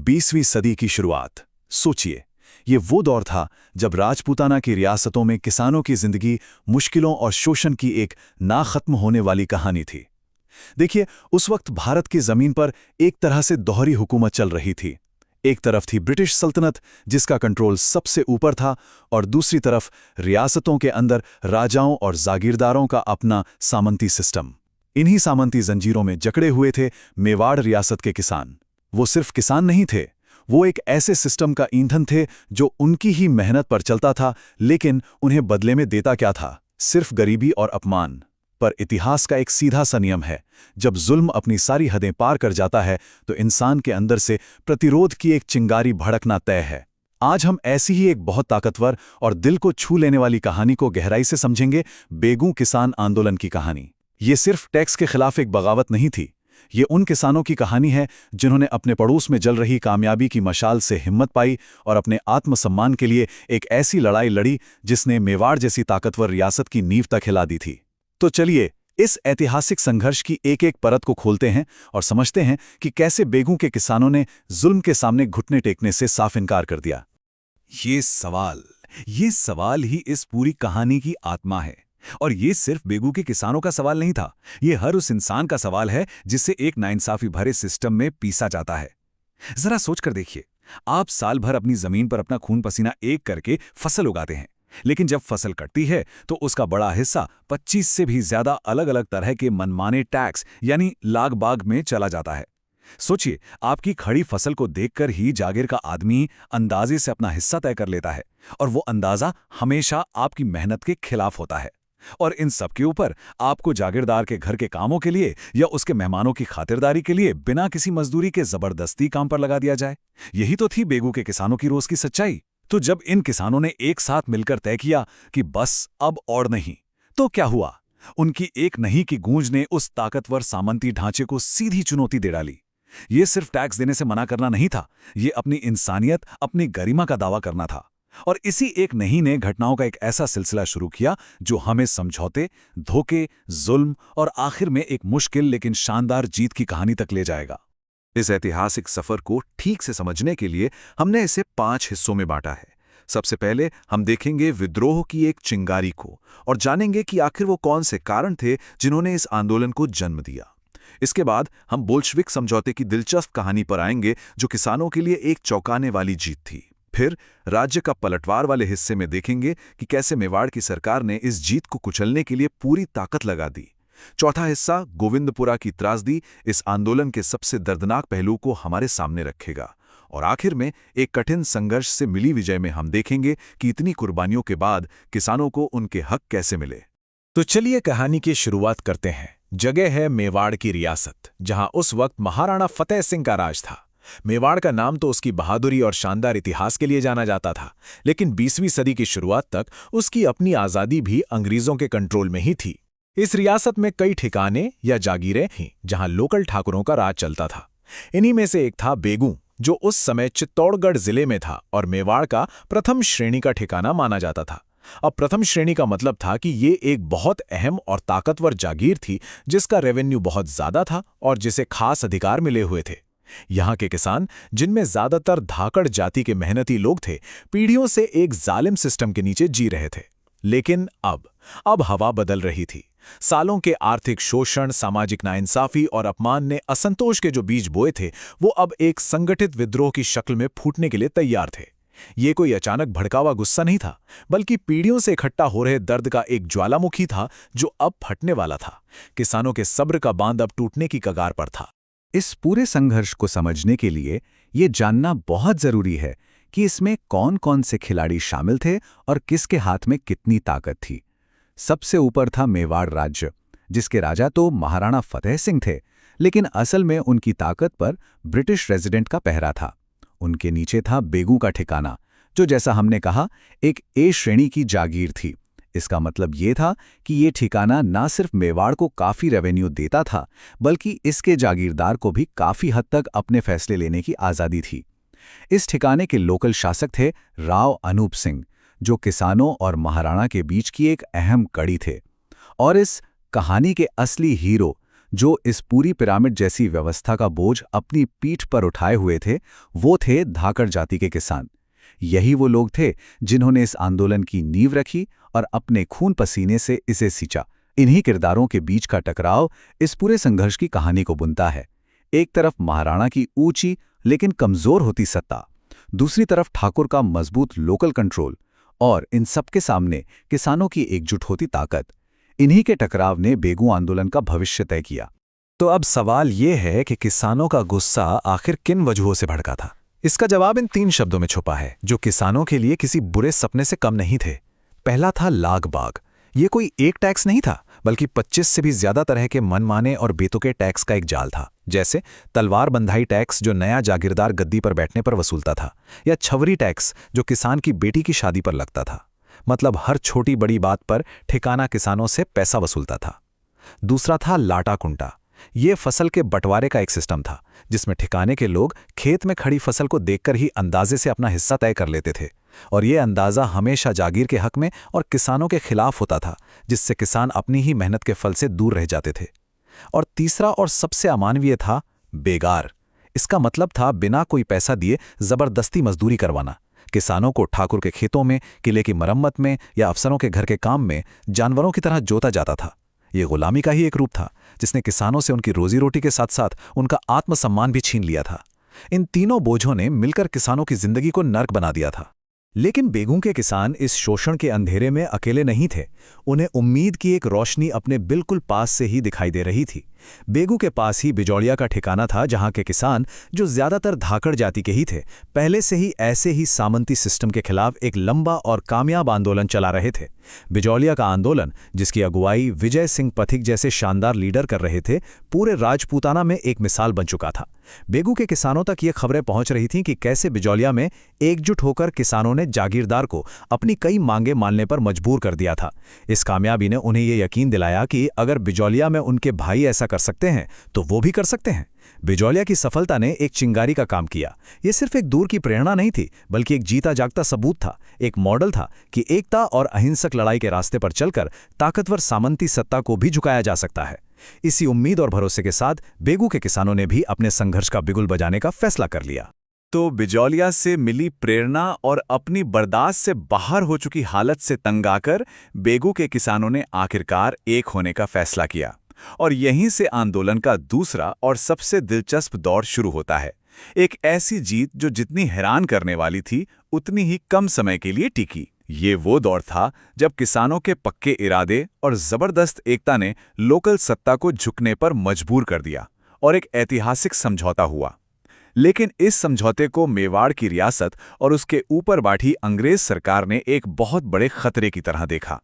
20वीं सदी की शुरुआत। सोचिए, ये वो दौर था जब राजपूताना की रियासतों में किसानों की जिंदगी मुश्किलों और शोषण की एक ना खत्म होने वाली कहानी थी। देखिए, उस वक्त भारत की जमीन पर एक तरह से दोहरी हुकूमत चल रही थी। एक तरफ थी ब्रिटिश सल्तनत, जिसका कंट्रोल सबसे ऊपर था, और दूसरी तरफ रियासतों के अंदर राजाओं और जागीरदारों का अपना सामंती सिस्टम। इन्हीं सामंती जंजीरों में जकड़े हुए थे मेवाड़ रियासत के किसान। वो सिर्फ किसान नहीं थे, वो एक ऐसे सिस्टम का ईंधन थे जो उनकी ही मेहनत पर चलता था, लेकिन उन्हें बदले में देता क्या था? सिर्फ गरीबी और अपमान। पर इतिहास का एक सीधा सा नियम है, जब जुल्म अपनी सारी हदें पार कर जाता है तो इंसान के अंदर से प्रतिरोध की एक चिंगारी भड़कना तय है। आज हम ऐसी ही एक बहुत ताकतवर और दिल को छू लेने वाली कहानी को गहराई से समझेंगे, बेगू किसान आंदोलन की कहानी। ये सिर्फ टैक्स के खिलाफ एक बगावत नहीं थी, ये उन किसानों की कहानी है जिन्होंने अपने पड़ोस में जल रही कामयाबी की मशाल से हिम्मत पाई और अपने आत्मसम्मान के लिए एक ऐसी लड़ाई लड़ी जिसने मेवाड़ जैसी ताकतवर रियासत की नींव तक हिला दी थी। तो चलिए, इस ऐतिहासिक संघर्ष की एक एक परत को खोलते हैं और समझते हैं कि कैसे बेगू के किसानों ने जुल्म के सामने घुटने टेकने से साफ इनकार कर दिया। ये सवाल ही इस पूरी कहानी की आत्मा है। और ये सिर्फ बेगू के किसानों का सवाल नहीं था, ये हर उस इंसान का सवाल है जिसे एक नाइंसाफी भरे सिस्टम में पीसा जाता है। जरा सोचकर देखिए, आप साल भर अपनी जमीन पर अपना खून पसीना एक करके फसल उगाते हैं, लेकिन जब फसल कटती है तो उसका बड़ा हिस्सा 25 से भी ज्यादा अलग अलग तरह के मनमाने टैक्स यानी लाग बाग में चला जाता है। सोचिए, आपकी खड़ी फसल को देखकर ही जागीर का आदमी अंदाजे से अपना हिस्सा तय कर लेता है, और वो अंदाजा हमेशा आपकी मेहनत के खिलाफ होता है। और इन सब के ऊपर आपको जागीरदार के घर के कामों के लिए या उसके मेहमानों की खातिरदारी के लिए बिना किसी मजदूरी के जबरदस्ती काम पर लगा दिया जाए। यही तो थी बेगू के किसानों की रोज की सच्चाई। तो जब इन किसानों ने एक साथ मिलकर तय किया कि बस अब और नहीं, तो क्या हुआ? उनकी एक नहीं की गूंज ने उस ताकतवर सामंती ढांचे को सीधी चुनौती दे डाली। ये सिर्फ टैक्स देने से मना करना नहीं था, ये अपनी इंसानियत, अपनी गरिमा का दावा करना था। और इसी एक नहीं ने घटनाओं का एक ऐसा सिलसिला शुरू किया जो हमें समझौते, धोखे, जुल्म और आखिर में एक मुश्किल लेकिन शानदार जीत की कहानी तक ले जाएगा। इस ऐतिहासिक सफर को ठीक से समझने के लिए हमने इसे 5 हिस्सों में बांटा है। सबसे पहले हम देखेंगे विद्रोह की एक चिंगारी को और जानेंगे कि आखिर वो कौन से कारण थे जिन्होंने इस आंदोलन को जन्म दिया। इसके बाद हम बोल्शेविक समझौते की दिलचस्प कहानी पर आएंगे जो किसानों के लिए एक चौंकाने वाली जीत थी। फिर राज्य का पलटवार वाले हिस्से में देखेंगे कि कैसे मेवाड़ की सरकार ने इस जीत को कुचलने के लिए पूरी ताकत लगा दी। चौथा हिस्सा गोविंदपुरा की त्रासदी इस आंदोलन के सबसे दर्दनाक पहलू को हमारे सामने रखेगा। और आखिर में एक कठिन संघर्ष से मिली विजय में हम देखेंगे कि इतनी कुर्बानियों के बाद किसानों को उनके हक कैसे मिले। तो चलिए कहानी की शुरुआत करते हैं। जगह है मेवाड़ की रियासत, जहां उस वक्त महाराणा फतेह सिंह का राज था। मेवाड़ का नाम तो उसकी बहादुरी और शानदार इतिहास के लिए जाना जाता था, लेकिन 20वीं सदी की शुरुआत तक उसकी अपनी आज़ादी भी अंग्रेजों के कंट्रोल में ही थी। इस रियासत में कई ठिकाने या जागीरें थीं जहां लोकल ठाकुरों का राज चलता था। इन्हीं में से एक था बेगू, जो उस समय चित्तौड़गढ़ जिले में था और मेवाड़ का प्रथम श्रेणी का ठिकाना माना जाता था। अब प्रथम श्रेणी का मतलब था कि ये एक बहुत अहम और ताकतवर जागीर थी जिसका रेवेन्यू बहुत ज्यादा था और जिसे खास अधिकार मिले हुए थे। यहाँ के किसान, जिनमें ज्यादातर धाकड़ जाति के मेहनती लोग थे, पीढ़ियों से एक जालिम सिस्टम के नीचे जी रहे थे। लेकिन अब हवा बदल रही थी। सालों के आर्थिक शोषण, सामाजिक नाइंसाफी और अपमान ने असंतोष के जो बीज बोए थे, वो अब एक संगठित विद्रोह की शक्ल में फूटने के लिए तैयार थे। ये कोई अचानक भड़का हुआ गुस्सा नहीं था, बल्कि पीढ़ियों से इकट्ठा हो रहे दर्द का एक ज्वालामुखी था जो अब फटने वाला था। किसानों के सब्र का बांध अब टूटने की कगार पर था। इस पूरे संघर्ष को समझने के लिए ये जानना बहुत जरूरी है कि इसमें कौन कौन से खिलाड़ी शामिल थे और किसके हाथ में कितनी ताकत थी। सबसे ऊपर था मेवाड़ राज्य, जिसके राजा तो महाराणा फतेह सिंह थे, लेकिन असल में उनकी ताकत पर ब्रिटिश रेजिडेंट का पहरा था। उनके नीचे था बेगू का ठिकाना, जो जैसा हमने कहा एक ए श्रेणी की जागीर थी। इसका मतलब ये था कि ये ठिकाना ना सिर्फ मेवाड़ को काफी रेवेन्यू देता था, बल्कि इसके जागीरदार को भी काफी हद तक अपने फैसले लेने की आज़ादी थी। इस ठिकाने के लोकल शासक थे राव अनूप सिंह, जो किसानों और महाराणा के बीच की एक अहम कड़ी थे। और इस कहानी के असली हीरो, जो इस पूरी पिरामिड जैसी व्यवस्था का बोझ अपनी पीठ पर उठाए हुए थे, वो थे धाकड़ जाति के किसान। यही वो लोग थे जिन्होंने इस आंदोलन की नींव रखी और अपने खून पसीने से इसे सींचा। इन्हीं किरदारों के बीच का टकराव इस पूरे संघर्ष की कहानी को बुनता है। एक तरफ महाराणा की ऊंची लेकिन कमजोर होती सत्ता, दूसरी तरफ ठाकुर का मजबूत लोकल कंट्रोल, और इन सबके सामने किसानों की एकजुट होती ताकत। इन्हीं के टकराव ने बेगू आंदोलन का भविष्य तय किया। तो अब सवाल ये है कि किसानों का गुस्सा आखिर किन वजहों से भड़का था। इसका जवाब इन 3 शब्दों में छुपा है, जो किसानों के लिए किसी बुरे सपने से कम नहीं थे। पहला था लाग बाग। ये कोई एक टैक्स नहीं था, बल्कि 25 से भी ज्यादा तरह के मनमाने और बेतुके टैक्स का एक जाल था। जैसे तलवार बंधाई टैक्स, जो नया जागीरदार गद्दी पर बैठने पर वसूलता था, या छवरी टैक्स, जो किसान की बेटी की शादी पर लगता था। मतलब हर छोटी बड़ी बात पर ठिकाना किसानों से पैसा वसूलता था। दूसरा था लाटा कुंटा। ये फसल के बंटवारे का एक सिस्टम था, जिसमें ठिकाने के लोग खेत में खड़ी फसल को देखकर ही अंदाजे से अपना हिस्सा तय कर लेते थे, और ये अंदाजा हमेशा जागीर के हक में और किसानों के खिलाफ होता था, जिससे किसान अपनी ही मेहनत के फल से दूर रह जाते थे। और तीसरा और सबसे अमानवीय था बेगार। इसका मतलब था बिना कोई पैसा दिए जबरदस्ती मजदूरी करवाना। किसानों को ठाकुर के खेतों में, किले की मरम्मत में या अफसरों के घर के काम में जानवरों की तरह जोता जाता था। ये गुलामी का ही एक रूप था, जिसने किसानों से उनकी रोजी रोटी के साथ साथ उनका आत्मसम्मान भी छीन लिया था। इन तीनों बोझों ने मिलकर किसानों की जिंदगी को नर्क बना दिया था। लेकिन बेगू के किसान इस शोषण के अंधेरे में अकेले नहीं थे। उन्हें उम्मीद की एक रोशनी अपने बिल्कुल पास से ही दिखाई दे रही थी। बेगू के पास ही बिजौलिया का ठिकाना था, जहां के किसान, जो ज्यादातर धाकड़ जाति के ही थे, पहले से ही ऐसे ही सामंती सिस्टम के खिलाफ एक लंबा और कामयाब आंदोलन चला रहे थे। बिजौलिया का आंदोलन, जिसकी अगुवाई विजय सिंह पथिक जैसे शानदार लीडर कर रहे थे, पूरे राजपूताना में एक मिसाल बन चुका था। बेगू के किसानों तक ये खबरें पहुंच रही थीं कि कैसे बिजौलिया में एकजुट होकर किसानों ने जागीरदार को अपनी कई मांगें मानने पर मजबूर कर दिया था। इस कामयाबी ने उन्हें यह यकीन दिलाया कि अगर बिजौलिया में उनके भाई ऐसा कर सकते हैं तो वो भी कर सकते हैं। बिजौलिया की सफलता ने एक चिंगारी का काम किया। ये सिर्फ एक दूर की प्रेरणा नहीं थी, बल्कि एक जीता जागता सबूत था, एक मॉडल था कि एकता और अहिंसक लड़ाई के रास्ते पर चलकर ताकतवर सामंती सत्ता को भी झुकाया जा सकता है। इसी उम्मीद और भरोसे के साथ बेगू के किसानों ने भी अपने संघर्ष का बिगुल बजाने का फैसला कर लिया। तो बिजौलिया से मिली प्रेरणा और अपनी बर्दाश्त से बाहर हो चुकी हालत से तंग आकर बेगू के किसानों ने आखिरकार एक होने का फैसला किया, और यहीं से आंदोलन का दूसरा और सबसे दिलचस्प दौर शुरू होता है। एक ऐसी जीत जो जितनी हैरान करने वाली थी, उतनी ही कम समय के लिए टिकी। ये वो दौर था जब किसानों के पक्के इरादे और जबरदस्त एकता ने लोकल सत्ता को झुकने पर मजबूर कर दिया, और एक ऐतिहासिक समझौता हुआ। लेकिन इस समझौते को मेवाड़ की रियासत और उसके ऊपर बैठी अंग्रेज सरकार ने एक बहुत बड़े खतरे की तरह देखा।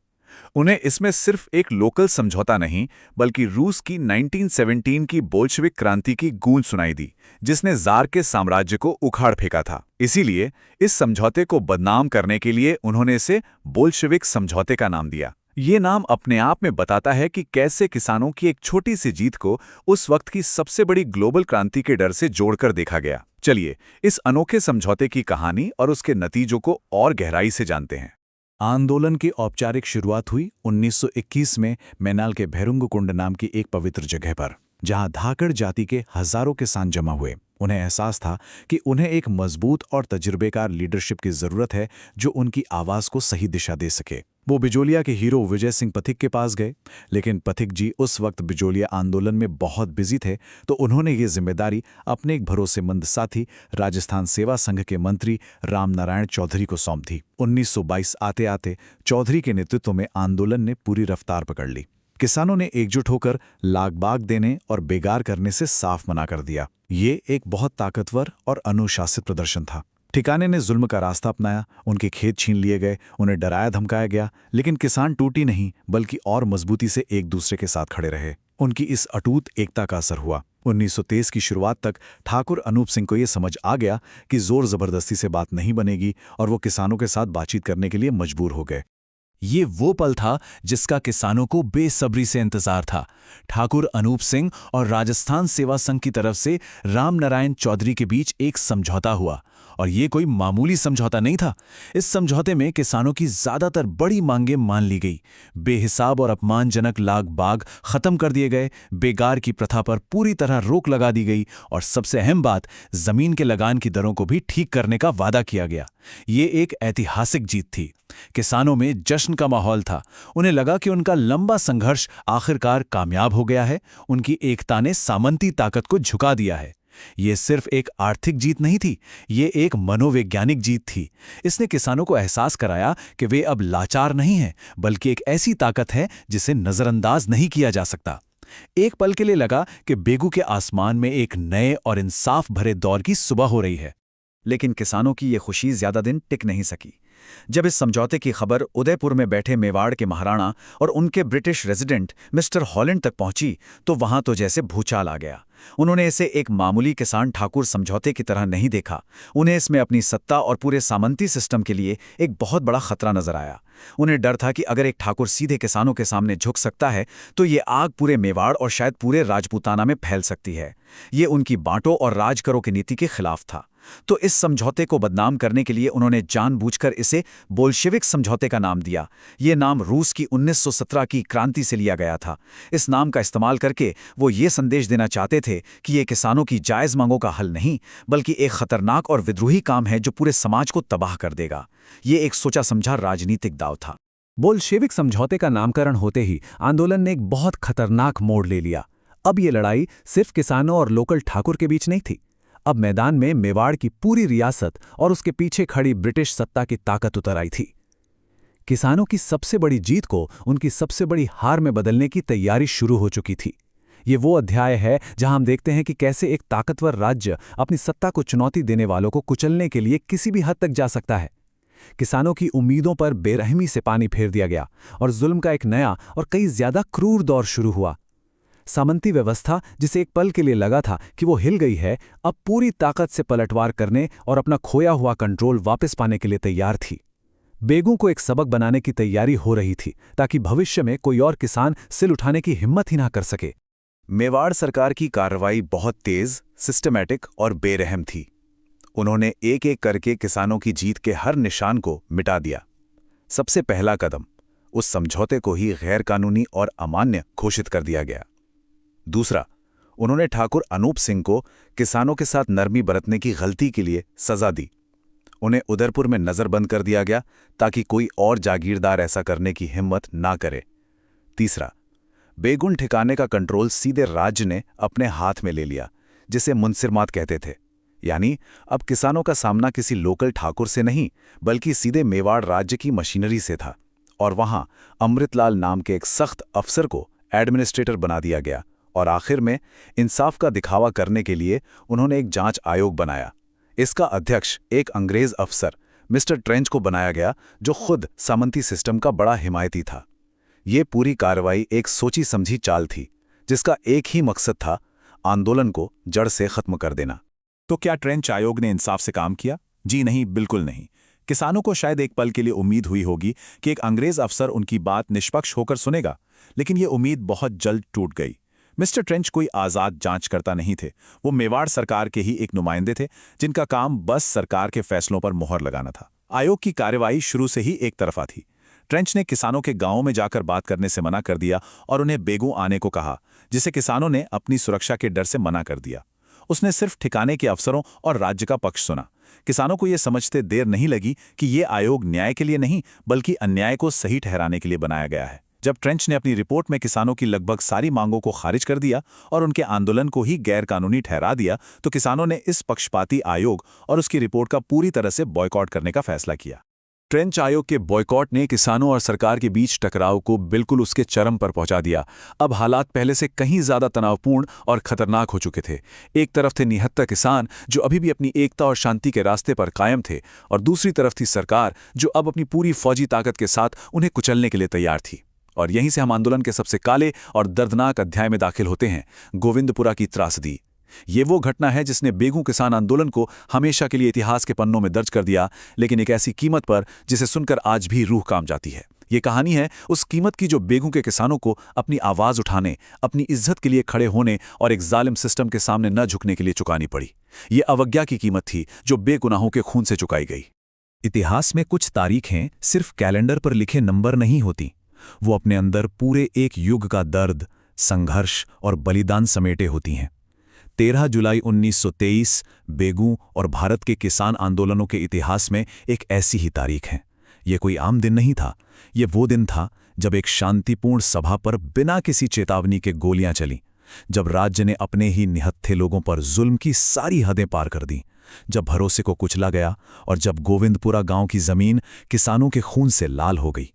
उन्हें इसमें सिर्फ एक लोकल समझौता नहीं, बल्कि रूस की 1917 की बोल्शेविक क्रांति की गूंज सुनाई दी, जिसने जार के साम्राज्य को उखाड़ फेंका था। इसीलिए इस समझौते को बदनाम करने के लिए उन्होंने इसे बोल्शेविक समझौते का नाम दिया। ये नाम अपने आप में बताता है कि कैसे किसानों की एक छोटी सी जीत को उस वक्त की सबसे बड़ी ग्लोबल क्रांति के डर से जोड़कर देखा गया। चलिए इस अनोखे समझौते की कहानी और उसके नतीजों को और गहराई से जानते हैं। आंदोलन की औपचारिक शुरुआत हुई 1921 में मैनाल के भैरुंगकुंड नाम की एक पवित्र जगह पर, जहां धाकड़ जाति के हजारों किसान जमा हुए। उन्हें एहसास था कि उन्हें एक मजबूत और तजुर्बेकार लीडरशिप की जरूरत है, जो उनकी आवाज को सही दिशा दे सके। वो बिजौलिया के हीरो विजय सिंह पथिक के पास गए, लेकिन पथिक जी उस वक्त बिजौलिया आंदोलन में बहुत बिजी थे, तो उन्होंने ये जिम्मेदारी अपने एक भरोसेमंद साथी, राजस्थान सेवा संघ के मंत्री रामनारायण चौधरी को सौंप दी। 1922 आते आते चौधरी के नेतृत्व में आंदोलन ने पूरी रफ्तार पकड़ ली। किसानों ने एकजुट होकर लागबाग देने और बेगार करने से साफ मना कर दिया। ये एक बहुत ताकतवर और अनुशासित प्रदर्शन था। ठिकाने ने जुल्म का रास्ता अपनाया, उनके खेत छीन लिए गए, उन्हें डराया धमकाया गया, लेकिन किसान टूटी नहीं, बल्कि और मजबूती से एक दूसरे के साथ खड़े रहे। उनकी इस अटूट एकता का असर हुआ। 1923 की शुरुआत तक ठाकुर अनूप सिंह को यह समझ आ गया कि जोर जबरदस्ती से बात नहीं बनेगी, और वो किसानों के साथ बातचीत करने के लिए मजबूर हो गए। ये वो पल था जिसका किसानों को बेसब्री से इंतजार था। ठाकुर अनूप सिंह और राजस्थान सेवा संघ की तरफ से रामनारायण चौधरी के बीच एक समझौता हुआ, और ये कोई मामूली समझौता नहीं था। इस समझौते में किसानों की ज्यादातर बड़ी मांगें मान ली गई। बेहिसाब और अपमानजनक लाग बाग खत्म कर दिए गए, बेगार की प्रथा पर पूरी तरह रोक लगा दी गई, और सबसे अहम बात, जमीन के लगान की दरों को भी ठीक करने का वादा किया गया। ये एक ऐतिहासिक जीत थी। किसानों में जश्न का माहौल था। उन्हें लगा कि उनका लंबा संघर्ष आखिरकार कामयाब हो गया है। उनकी एकता ने सामंती ताकत को झुका दिया है। ये सिर्फ एक आर्थिक जीत नहीं थी, ये एक मनोवैज्ञानिक जीत थी। इसने किसानों को एहसास कराया कि वे अब लाचार नहीं हैं, बल्कि एक ऐसी ताकत है जिसे नजरअंदाज नहीं किया जा सकता। एक पल के लिए लगा कि बेगू के आसमान में एक नए और इंसाफ भरे दौर की सुबह हो रही है। लेकिन किसानों की ये खुशी ज्यादा दिन टिक नहीं सकी। जब इस समझौते की खबर उदयपुर में बैठे मेवाड़ के महाराणा और उनके ब्रिटिश रेजिडेंट मिस्टर हॉलैंड तक पहुंची, तो वहां तो जैसे भूचाल आ गया। उन्होंने इसे एक मामूली किसान ठाकुर समझौते की तरह नहीं देखा। उन्हें इसमें अपनी सत्ता और पूरे सामंती सिस्टम के लिए एक बहुत बड़ा खतरा नजर आया। उन्हें डर था कि अगर एक ठाकुर सीधे किसानों के सामने झुक सकता है, तो ये आग पूरे मेवाड़ और शायद पूरे राजपूताना में फैल सकती है। ये उनकी बांटो और राज करो की नीति के खिलाफ था। तो इस समझौते को बदनाम करने के लिए उन्होंने जानबूझकर इसे बोल्शेविक समझौते का नाम दिया। ये नाम रूस की 1917 की क्रांति से लिया गया था। इस नाम का इस्तेमाल करके वो ये संदेश देना चाहते थे कि ये किसानों की जायज़ मांगों का हल नहीं, बल्कि एक खतरनाक और विद्रोही काम है जो पूरे समाज को तबाह कर देगा। ये एक सोचा समझा राजनीतिक दांव था। बोल्शेविक समझौते का नामकरण होते ही आंदोलन ने एक बहुत खतरनाक मोड़ ले लिया। अब ये लड़ाई सिर्फ किसानों और लोकल ठाकुर के बीच नहीं थी। अब मैदान में मेवाड़ की पूरी रियासत और उसके पीछे खड़ी ब्रिटिश सत्ता की ताकत उतर आई थी। किसानों की सबसे बड़ी जीत को उनकी सबसे बड़ी हार में बदलने की तैयारी शुरू हो चुकी थी। ये वो अध्याय है जहां हम देखते हैं कि कैसे एक ताकतवर राज्य अपनी सत्ता को चुनौती देने वालों को कुचलने के लिए किसी भी हद तक जा सकता है। किसानों की उम्मीदों पर बेरहमी से पानी फेर दिया गया और जुल्म का एक नया और कई ज्यादा क्रूर दौर शुरू हुआ। सामंती व्यवस्था, जिसे एक पल के लिए लगा था कि वो हिल गई है, अब पूरी ताकत से पलटवार करने और अपना खोया हुआ कंट्रोल वापस पाने के लिए तैयार थी। बेगू को एक सबक बनाने की तैयारी हो रही थी, ताकि भविष्य में कोई और किसान सिल उठाने की हिम्मत ही ना कर सके। मेवाड़ सरकार की कार्रवाई बहुत तेज, सिस्टमैटिक और बेरहम थी। उन्होंने एक एक करके किसानों की जीत के हर निशान को मिटा दिया। सबसे पहला कदम, उस समझौते को ही गैर कानूनी और अमान्य घोषित कर दिया गया। दूसरा, उन्होंने ठाकुर अनूप सिंह को किसानों के साथ नरमी बरतने की गलती के लिए सजा दी। उन्हें उदयपुर में नजरबंद कर दिया गया ताकि कोई और जागीरदार ऐसा करने की हिम्मत ना करे। तीसरा, बेगुन ठिकाने का कंट्रोल सीधे राज्य ने अपने हाथ में ले लिया, जिसे मुनसिरमात कहते थे। यानी अब किसानों का सामना किसी लोकल ठाकुर से नहीं, बल्कि सीधे मेवाड़ राज्य की मशीनरी से था। और वहां अमृतलाल नाम के एक सख्त अफसर को एडमिनिस्ट्रेटर बना दिया गया। और आखिर में इंसाफ का दिखावा करने के लिए उन्होंने एक जांच आयोग बनाया। इसका अध्यक्ष एक अंग्रेज अफसर मिस्टर ट्रेंच को बनाया गया, जो खुद सामंती सिस्टम का बड़ा हिमायती था। ये पूरी कार्रवाई एक सोची समझी चाल थी, जिसका एक ही मकसद था, आंदोलन को जड़ से खत्म कर देना। तो क्या ट्रेंच आयोग ने इंसाफ से काम किया? जी नहीं, बिल्कुल नहीं। किसानों को शायद एक पल के लिए उम्मीद हुई होगी कि एक अंग्रेज अफसर उनकी बात निष्पक्ष होकर सुनेगा, लेकिन ये उम्मीद बहुत जल्द टूट गई। मिस्टर ट्रेंच कोई आज़ाद जांचकर्ता नहीं थे। वो मेवाड़ सरकार के ही एक नुमाइंदे थे, जिनका काम बस सरकार के फैसलों पर मोहर लगाना था। आयोग की कार्रवाई शुरू से ही एक तरफा थी। ट्रेंच ने किसानों के गांवों में जाकर बात करने से मना कर दिया और उन्हें बेगू आने को कहा, जिसे किसानों ने अपनी सुरक्षा के डर से मना कर दिया। उसने सिर्फ ठिकाने के अफसरों और राज्य का पक्ष सुना। किसानों को यह समझते देर नहीं लगी कि ये आयोग न्याय के लिए नहीं, बल्कि अन्याय को सही ठहराने के लिए बनाया गया है। जब ट्रेंच ने अपनी रिपोर्ट में किसानों की लगभग सारी मांगों को खारिज कर दिया और उनके आंदोलन को ही गैर कानूनी ठहरा दिया, तो किसानों ने इस पक्षपाती आयोग और उसकी रिपोर्ट का पूरी तरह से बॉयकॉट करने का फैसला किया। ट्रेंच आयोग के बॉयकॉट ने किसानों और सरकार के बीच टकराव को बिल्कुल उसके चरम पर पहुंचा दिया। अब हालात पहले से कहीं ज्यादा तनावपूर्ण और खतरनाक हो चुके थे। एक तरफ थे निहत्था किसान, जो अभी भी अपनी एकता और शांति के रास्ते पर कायम थे, और दूसरी तरफ थी सरकार, जो अब अपनी पूरी फौजी ताकत के साथ उन्हें कुचलने के लिए तैयार थी। और यहीं से हम आंदोलन के सबसे काले और दर्दनाक अध्याय में दाखिल होते हैं, गोविंदपुरा की त्रासदी। ये वो घटना है जिसने बेगू किसान आंदोलन को हमेशा के लिए इतिहास के पन्नों में दर्ज कर दिया, लेकिन एक ऐसी कीमत पर जिसे सुनकर आज भी रूह कांप जाती है। ये कहानी है उस कीमत की जो बेगू के किसानों को अपनी आवाज़ उठाने, अपनी इज्जत के लिए खड़े होने और एक जालिम सिस्टम के सामने न झुकने के लिए चुकानी पड़ी। ये अवज्ञा की कीमत थी जो बेगुनाहों के खून से चुकाई गई। इतिहास में कुछ तारीखें सिर्फ कैलेंडर पर लिखे नंबर नहीं होती, वो अपने अंदर पूरे एक युग का दर्द, संघर्ष और बलिदान समेटे होती हैं। 13 जुलाई 1923 बेगू और भारत के किसान आंदोलनों के इतिहास में एक ऐसी ही तारीख है। ये कोई आम दिन नहीं था, ये वो दिन था जब एक शांतिपूर्ण सभा पर बिना किसी चेतावनी के गोलियां चलीं, जब राज्य ने अपने ही निहत्थे लोगों पर जुल्म की सारी हदें पार कर दी, जब भरोसे को कुचला गया और जब गोविंदपुरा गांव की जमीन किसानों के खून से लाल हो गई।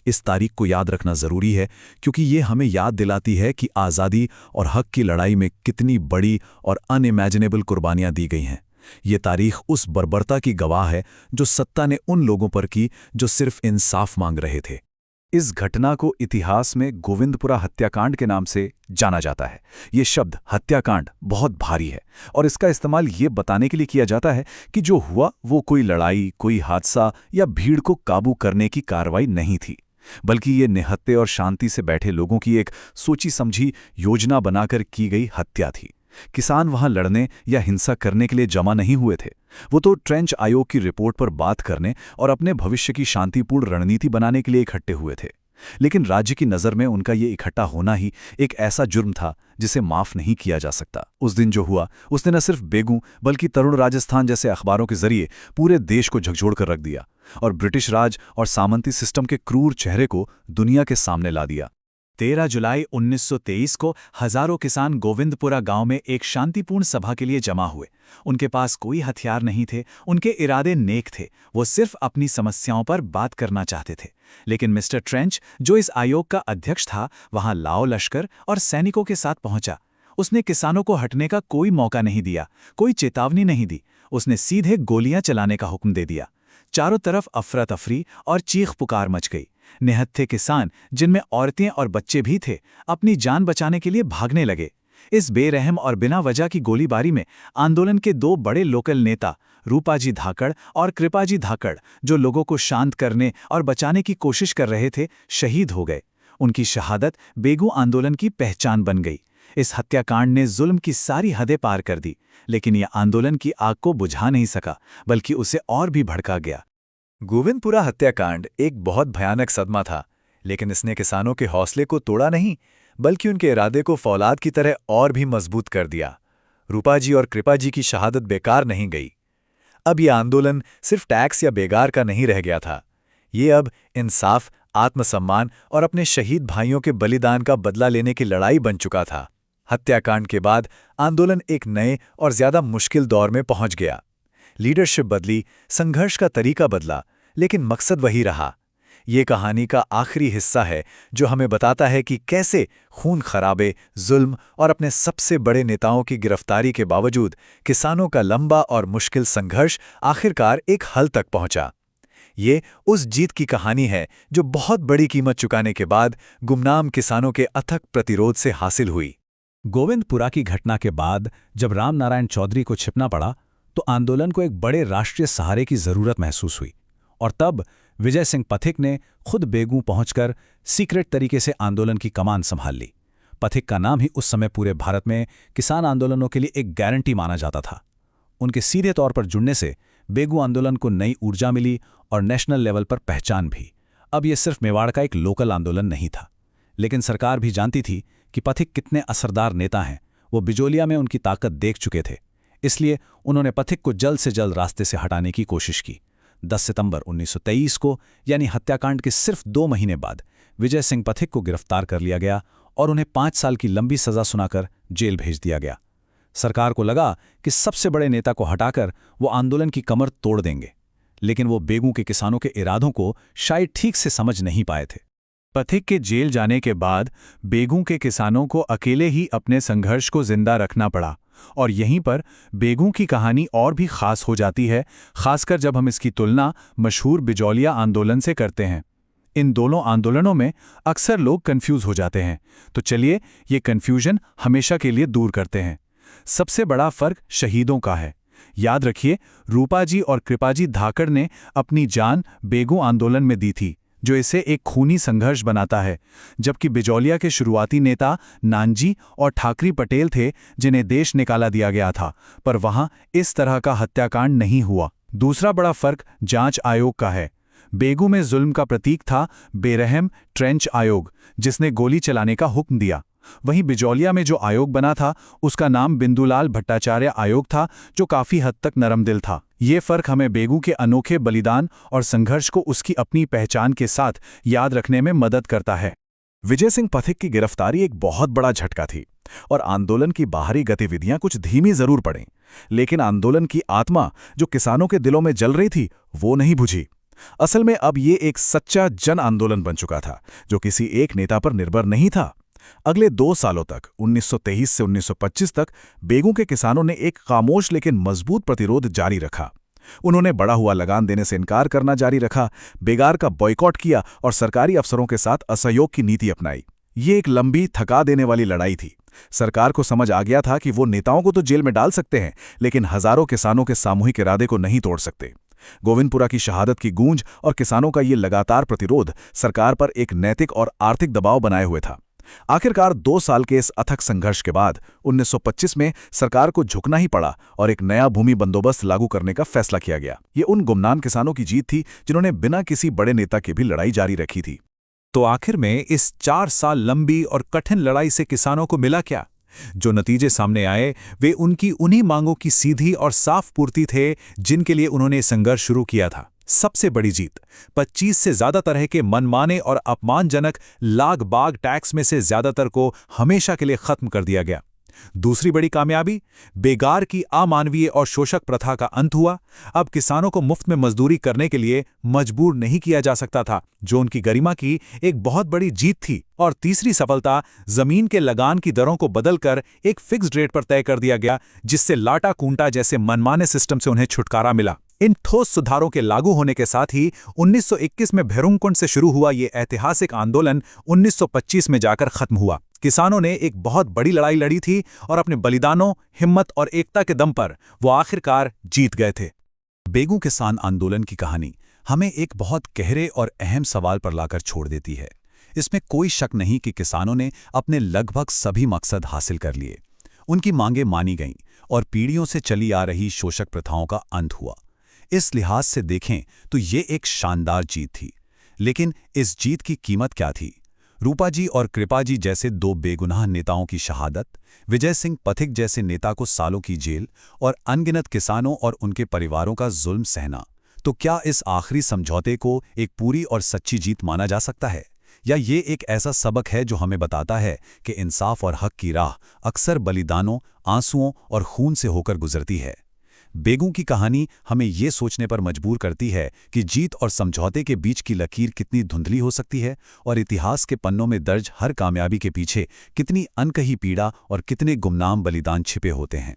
इस तारीख को याद रखना जरूरी है क्योंकि ये हमें याद दिलाती है कि आज़ादी और हक की लड़ाई में कितनी बड़ी और अनइमेजिनेबल कुर्बानियां दी गई हैं। ये तारीख उस बर्बरता की गवाह है जो सत्ता ने उन लोगों पर की जो सिर्फ इंसाफ मांग रहे थे। इस घटना को इतिहास में गोविंदपुरा हत्याकांड के नाम से जाना जाता है। ये शब्द हत्याकांड बहुत भारी है और इसका इस्तेमाल ये बताने के लिए किया जाता है कि जो हुआ वो कोई लड़ाई, कोई हादसा या भीड़ को काबू करने की कार्रवाई नहीं थी, बल्कि ये निहत्थे और शांति से बैठे लोगों की एक सोची समझी योजना बनाकर की गई हत्या थी। किसान वहां लड़ने या हिंसा करने के लिए जमा नहीं हुए थे, वो तो ट्रेंच आयोग की रिपोर्ट पर बात करने और अपने भविष्य की शांतिपूर्ण रणनीति बनाने के लिए इकट्ठे हुए थे। लेकिन राज्य की नज़र में उनका ये इकट्ठा होना ही एक ऐसा जुर्म था जिसे माफ नहीं किया जा सकता। उस दिन जो हुआ उसने न सिर्फ बेगू बल्कि तरुण राजस्थान जैसे अखबारों के जरिए पूरे देश को झकझोर कर रख दिया और ब्रिटिश राज और सामंती सिस्टम के क्रूर चेहरे को दुनिया के सामने ला दिया। 13 जुलाई 1923 को हजारों किसान गोविंदपुरा गांव में एक शांतिपूर्ण सभा के लिए जमा हुए। उनके पास कोई हथियार नहीं थे, उनके इरादे नेक थे, वो सिर्फ अपनी समस्याओं पर बात करना चाहते थे। लेकिन मिस्टर ट्रेंच, जो इस आयोग का अध्यक्ष था, वहां लाओ लश्कर और सैनिकों के साथ पहुंचा। उसने किसानों को हटने का कोई मौका नहीं दिया, कोई चेतावनी नहीं दी। उसने सीधे गोलियां चलाने का हुक्म दे दिया। चारों तरफ अफरा तफरी और चीख पुकार मच गई। निहत्थे किसान, जिनमें औरतें और बच्चे भी थे, अपनी जान बचाने के लिए भागने लगे। इस बेरहम और बिना वजह की गोलीबारी में आंदोलन के दो बड़े लोकल नेता रूपाजी धाकड़ और कृपाजी धाकड़, जो लोगों को शांत करने और बचाने की कोशिश कर रहे थे, शहीद हो गए। उनकी शहादत बेगू आंदोलन की पहचान बन गई। इस हत्याकांड ने जुल्म की सारी हदें पार कर दी, लेकिन यह आंदोलन की आग को बुझा नहीं सका, बल्कि उसे और भी भड़का गया। गोविंदपुरा हत्याकांड एक बहुत भयानक सदमा था, लेकिन इसने किसानों के हौसले को तोड़ा नहीं, बल्कि उनके इरादे को फौलाद की तरह और भी मजबूत कर दिया। रूपाजी और कृपाजी की शहादत बेकार नहीं गई। अब यह आंदोलन सिर्फ टैक्स या बेगार का नहीं रह गया था। ये अब इंसाफ, आत्मसम्मान और अपने शहीद भाइयों के बलिदान का बदला लेने की लड़ाई बन चुका था। हत्याकांड के बाद आंदोलन एक नए और ज्यादा मुश्किल दौर में पहुंच गया। लीडरशिप बदली, संघर्ष का तरीका बदला, लेकिन मकसद वही रहा। ये कहानी का आखिरी हिस्सा है जो हमें बताता है कि कैसे खून खराबे, जुल्म और अपने सबसे बड़े नेताओं की गिरफ्तारी के बावजूद किसानों का लंबा और मुश्किल संघर्ष आखिरकार एक हल तक पहुंचा। ये उस जीत की कहानी है जो बहुत बड़ी कीमत चुकाने के बाद गुमनाम किसानों के अथक प्रतिरोध से हासिल हुई। गोविंदपुरा की घटना के बाद जब राम नारायण चौधरी को छिपना पड़ा, तो आंदोलन को एक बड़े राष्ट्रीय सहारे की जरूरत महसूस हुई और तब विजय सिंह पथिक ने खुद बेगू पहुंचकर सीक्रेट तरीके से आंदोलन की कमान संभाल ली। पथिक का नाम ही उस समय पूरे भारत में किसान आंदोलनों के लिए एक गारंटी माना जाता था। उनके सीधे तौर पर जुड़ने से बेगू आंदोलन को नई ऊर्जा मिली और नेशनल लेवल पर पहचान भी। अब यह सिर्फ मेवाड़ का एक लोकल आंदोलन नहीं था, लेकिन सरकार भी जानती थी कि पथिक कितने असरदार नेता हैं। वो बिजोलिया में उनकी ताकत देख चुके थे, इसलिए उन्होंने पथिक को जल्द से जल्द रास्ते से हटाने की कोशिश की। 10 सितंबर 1923 को, यानी हत्याकांड के सिर्फ 2 महीने बाद, विजय सिंह पथिक को गिरफ्तार कर लिया गया और उन्हें 5 साल की लंबी सजा सुनाकर जेल भेज दिया गया। सरकार को लगा कि सबसे बड़े नेता को हटाकर वो आंदोलन की कमर तोड़ देंगे, लेकिन वो बेगू के किसानों के इरादों को शायद ठीक से समझ नहीं पाए थे। पथिक के जेल जाने के बाद बेगू के किसानों को अकेले ही अपने संघर्ष को जिंदा रखना पड़ा और यहीं पर बेगू की कहानी और भी खास हो जाती है, खासकर जब हम इसकी तुलना मशहूर बिजौलिया आंदोलन से करते हैं। इन दोनों आंदोलनों में अक्सर लोग कंफ्यूज हो जाते हैं, तो चलिए ये कंफ्यूजन हमेशा के लिए दूर करते हैं। सबसे बड़ा फर्क शहीदों का है। याद रखिए, रूपाजी और कृपाजी धाकड़ ने अपनी जान बेगू आंदोलन में दी थी, जो इसे एक खूनी संघर्ष बनाता है, जबकि बिजौलिया के शुरुआती नेता नानजी और ठाकरी पटेल थे जिन्हें देश निकाला दिया गया था, पर वहां इस तरह का हत्याकांड नहीं हुआ। दूसरा बड़ा फर्क जांच आयोग का है। बेगू में जुल्म का प्रतीक था बेरहम ट्रेंच आयोग, जिसने गोली चलाने का हुक्म दिया। वहीं बिजौलिया में जो आयोग बना था उसका नाम बिंदुलाल भट्टाचार्य आयोग था, जो काफी हद तक नरमदिल था। ये फर्क हमें बेगू के अनोखे बलिदान और संघर्ष को उसकी अपनी पहचान के साथ याद रखने में मदद करता है। विजय सिंह पथिक की गिरफ्तारी एक बहुत बड़ा झटका थी और आंदोलन की बाहरी गतिविधियां कुछ धीमी जरूर पड़ीं, लेकिन आंदोलन की आत्मा जो किसानों के दिलों में जल रही थी वो नहीं बुझी। असल में अब ये एक सच्चा जन आंदोलन बन चुका था जो किसी एक नेता पर निर्भर नहीं था। अगले 2 सालों तक 1923 से 1925 तक बेगू के किसानों ने एक खामोश लेकिन मजबूत प्रतिरोध जारी रखा। उन्होंने बढ़ा हुआ लगान देने से इनकार करना जारी रखा, बेगार का बॉयकॉट किया और सरकारी अफसरों के साथ असहयोग की नीति अपनाई। ये एक लंबी, थका देने वाली लड़ाई थी। सरकार को समझ आ गया था कि वो नेताओं को तो जेल में डाल सकते हैं, लेकिन हजारों किसानों के सामूहिक इरादे को नहीं तोड़ सकते। गोविंदपुरा की शहादत की गूंज और किसानों का ये लगातार प्रतिरोध सरकार पर एक नैतिक और आर्थिक दबाव बनाए हुए था। आखिरकार 2 साल के इस अथक संघर्ष के बाद 1925 में सरकार को झुकना ही पड़ा और एक नया भूमि बंदोबस्त लागू करने का फैसला किया गया। ये उन गुमनाम किसानों की जीत थी जिन्होंने बिना किसी बड़े नेता के भी लड़ाई जारी रखी थी। तो आखिर में इस 4 साल लंबी और कठिन लड़ाई से किसानों को मिला क्या? जो नतीजे सामने आए वे उनकी उन्हीं मांगों की सीधी और साफ पूर्ति थे जिनके लिए उन्होंने संघर्ष शुरू किया था। सबसे बड़ी जीत, 25 से ज्यादा तरह के मनमाने और अपमानजनक लाग बाग टैक्स में से ज्यादातर को हमेशा के लिए खत्म कर दिया गया। दूसरी बड़ी कामयाबी, बेगार की अमानवीय और शोषक प्रथा का अंत हुआ। अब किसानों को मुफ्त में मजदूरी करने के लिए मजबूर नहीं किया जा सकता था, जो उनकी गरिमा की एक बहुत बड़ी जीत थी। और तीसरी सफलता, जमीन के लगान की दरों को बदलकर एक फिक्स्ड रेट पर तय कर दिया गया, जिससे लाटा कूंटा जैसे मनमाने सिस्टम से उन्हें छुटकारा मिला। इन ठोस सुधारों के लागू होने के साथ ही 1921 में भैरुंकुंड से शुरू हुआ ये ऐतिहासिक आंदोलन 1925 में जाकर खत्म हुआ। किसानों ने एक बहुत बड़ी लड़ाई लड़ी थी और अपने बलिदानों, हिम्मत और एकता के दम पर वो आखिरकार जीत गए थे। बेगू किसान आंदोलन की कहानी हमें एक बहुत गहरे और अहम सवाल पर लाकर छोड़ देती है। इसमें कोई शक नहीं कि किसानों ने अपने लगभग सभी मकसद हासिल कर लिए। उनकी मांगें मानी गईं और पीढ़ियों से चली आ रही शोषक प्रथाओं का अंत हुआ। इस लिहाज से देखें तो ये एक शानदार जीत थी। लेकिन इस जीत की कीमत क्या थी? रूपा जी और कृपा जी जैसे 2 बेगुनाह नेताओं की शहादत, विजय सिंह पथिक जैसे नेता को सालों की जेल और अनगिनत किसानों और उनके परिवारों का जुल्म सहना। तो क्या इस आखिरी समझौते को एक पूरी और सच्ची जीत माना जा सकता है, या ये एक ऐसा सबक है जो हमें बताता है कि इंसाफ और हक की राह अक्सर बलिदानों, आंसुओं और खून से होकर गुजरती है? बेगू की कहानी हमें ये सोचने पर मजबूर करती है कि जीत और समझौते के बीच की लकीर कितनी धुंधली हो सकती है और इतिहास के पन्नों में दर्ज हर कामयाबी के पीछे कितनी अनकही पीड़ा और कितने गुमनाम बलिदान छिपे होते हैं।